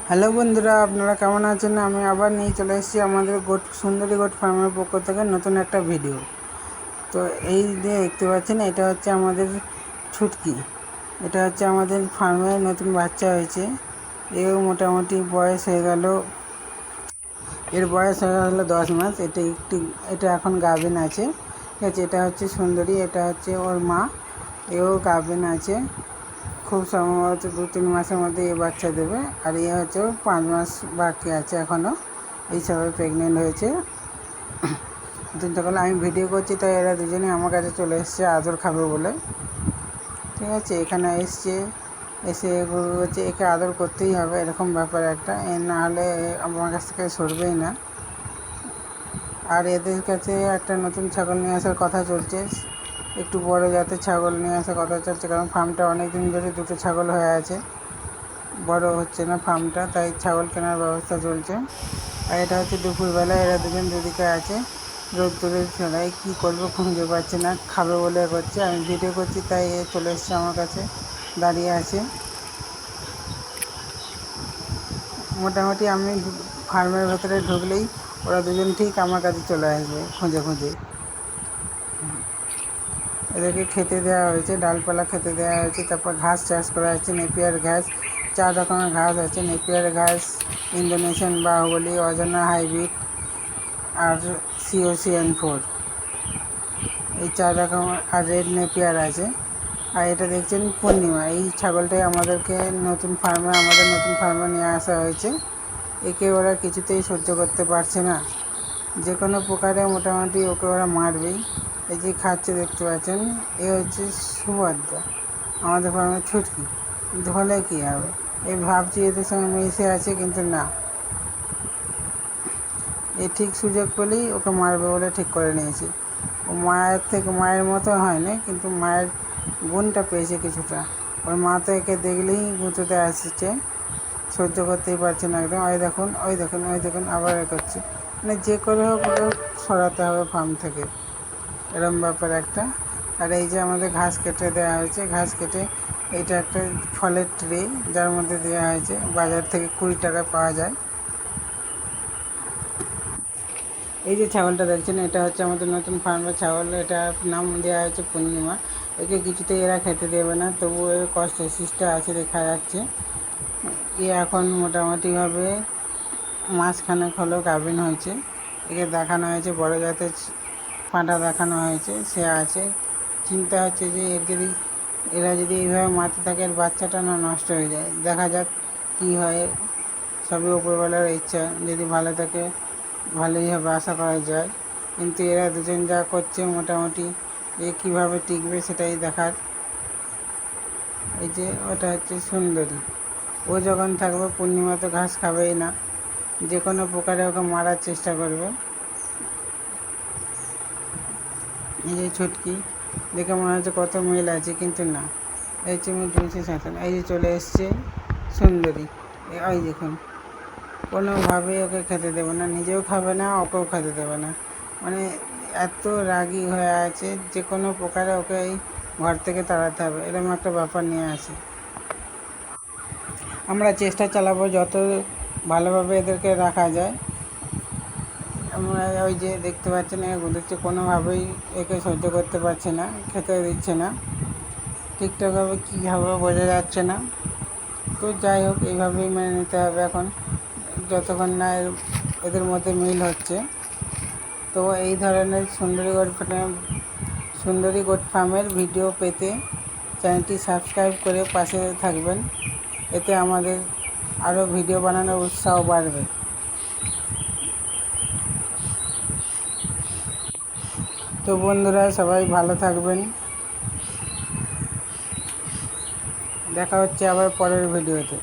Hello বন্ধুরা, আপনারা কেমন আছেন? আমি আবার নিয়ে চলে এসেছি আমাদের সুন্দরী গোট ফার্মের পক্ষ থেকে নতুন একটা ভিডিও। তো এই যে দেখতে পাচ্ছেন, এটা হচ্ছে আমাদের ছুটকি। এটা হচ্ছে আমাদের ফার্মে নতুন বাচ্চা হয়েছে। এও মোটামুটি বয়স হয়ে গেল, এর বয়স হয়ে গেল 10 মাস। এটা এখন গাভিন আছে, ঠিক আছে। এটা হচ্ছে সুন্দরী, এটা হচ্ছে ওর মা, এও গাভিন আছে। খুব সম্ভবত 2-3 মাসের মধ্যে এ বাচ্চা দেবে। আর এ হচ্ছে 5 মাস বাকি আছে এখনও, এই সবে প্রেগনেন্ট হয়েছে। সকালে আমি ভিডিও করছি, তাই এরা দুজনে আমার কাছে চলে এসছে আদর খাবে বলে, ঠিক আছে। এখানে এসে গরু হচ্ছে, একে আদর করতেই হবে, এরকম ব্যাপার একটা। না হলে আমার কাছ থেকে সরবেই না। আর এদের কাছে একটা নতুন ছাগল নিয়ে আসার কথা চলছে, একটু বড় জাতের ছাগল নিয়ে আসার কথা চলছে, কারণ ফার্মটা অনেক দিন ধরে 2টো ছাগল হয়ে আছে, বড় হচ্ছে না ফার্মটা, তাই ছাগল কেনার ব্যবস্থা চলছে। আর এটা হচ্ছে দুপুরবেলা, এরা দুজন দুদিকে আছে, রোদ দূরে চড়াই কী করবো খুঁজে পাচ্ছে না, খাবে বলে করছে। আমি ভিডিও করছি, তাই এ চলে এসছে আমার কাছে, দাঁড়িয়ে আছে। মোটামুটি আমি ফার্মের ভেতরে ঢুকলেই ওরা দুজন ঠিক আমার কাছে চলে আসবে খুঁজে খুঁজে। এদেরকে খেতে দেওয়া হয়েছে, ডালপালা খেতে দেওয়া হয়েছে, তারপর ঘাস চাষ করা হয়েছে, নেপিয়ার ঘাস। 4 রকমের ঘাস আছে, নেপিয়ার ঘাস, ইন্দোনেশিয়ান বাহুবলী, অজানা হাইব্রিড আর COCN4, এই 4 রকমের। আর রেড নেপিয়ার আছে। আর এটা দেখছেন পূর্ণিমা, এই ছাগলটাই আমাদের নতুন ফার্মে নিয়ে আসা হয়েছে। একে ওরা কিছুতেই সহ্য করতে পারছে না, যে কোনো প্রকারে মোটামুটি ওকে ওরা মারবেই। এই যে খাচ্ছে দেখতে পাচ্ছেন, এ হচ্ছে সুভদ্রা, আমাদের ফার্মের ছুটকি। কিন্তু হলে কী হবে, এই ভাবছি এদের সঙ্গে মিশে আছে, কিন্তু না, এ ঠিক সুযোগ পেলেই ওকে মারবে বলে ঠিক করে নিয়েছে। ও মায়ের মতো হয় না, কিন্তু মায়ের গুণটা পেয়েছে কিছুটা। ওর মা তো একে দেখলেই গুঁতোতে আসছে, সহ্য করতেই পারছে না একদম। ওই দেখুন আবার এ করছে, মানে যে করে হোক ওকে সরাতে হবে ফার্ম থেকে, এরম ব্যাপার একটা। আর এই যে আমাদের ঘাস কেটে দেওয়া হয়েছে, ঘাস কেটে এইটা একটা ফলের ট্রে, যার মধ্যে দেওয়া হয়েছে, বাজার থেকে 20 টাকা পাওয়া যায়। এই যে ছাগলটা দেখছেন, এটা হচ্ছে আমাদের নতুন ফার্মের ছাগল, এটার নাম দেওয়া হয়েছে পূর্ণিমা। একে কিছুতেই এরা খেতে দেবে না, তবুও এর কষ্ট সিস্টা আছে দেখা যাচ্ছে। এ এখন মোটামুটিভাবে মাসখানেক হলো গাভিন হয়েছে। একে দেখানো হয়েছে বড় জাতের পাঁঠা, দেখানো হয়েছে, সে আছে। চিন্তা হচ্ছে যে এরা যদি এইভাবে মারতে থাকে, এর বাচ্চাটা না নষ্ট হয়ে যায়। দেখা যাক কী হয়, সবই উপরবেলার ইচ্ছা, যদি ভালো থাকে ভালোই হবে, আশা করা যায়। কিন্তু এরা দুজন যা করছে, মোটামুটি এ কীভাবে টিকবে সেটাই দেখার। এই যে ওটা হচ্ছে সুন্দরী, ও যখন থাকবে পূর্ণিমা তো ঘাস খাবেই না, যে কোনো প্রকারে ওকে মারার চেষ্টা করবে। এই যে ছুটকি, দেখে মনে হচ্ছে কত মিল আছে, কিন্তু না, এই হচ্ছে মিশে শাসন। এই যে চলে এসছে সুন্দরী, ওই দেখুন, কোনোভাবেই ওকে খেতে দেবে না, নিজেও খাবে না, ওকেও খেতে দেবে না, মানে এত রাগী হয়ে আছে, যে কোনো প্রকারে ওকে এই ঘর থেকে তাড়াতে হবে, এরকম একটা ব্যাপার নিয়ে আসে। আমরা চেষ্টা চালাবো যত ভালোভাবে এদেরকে রাখা যায়। আমরা ওই যে দেখতে পাচ্ছেন, দেখছে কোনোভাবেই একে সহ্য করতে পারছে না, খেতে দিচ্ছে না ঠিকঠাকভাবে, কীভাবে বোঝা যাচ্ছে না। তো যাই হোক, এইভাবেই মেনে নিতে হবে এখন, যতক্ষণ না এদের মধ্যে মিল হচ্ছে। তো এই ধরনের সুন্দরী গোট ফার্মের ভিডিও পেতে চ্যানেলটি সাবস্ক্রাইব করে পাশে থাকবেন, এতে আমাদের আরও ভিডিও বানানোর উৎসাহ বাড়বে। তো বন্ধুরা, সবাই ভালো থাকবেন, দেখা হচ্ছে আবার পরের ভিডিওতে।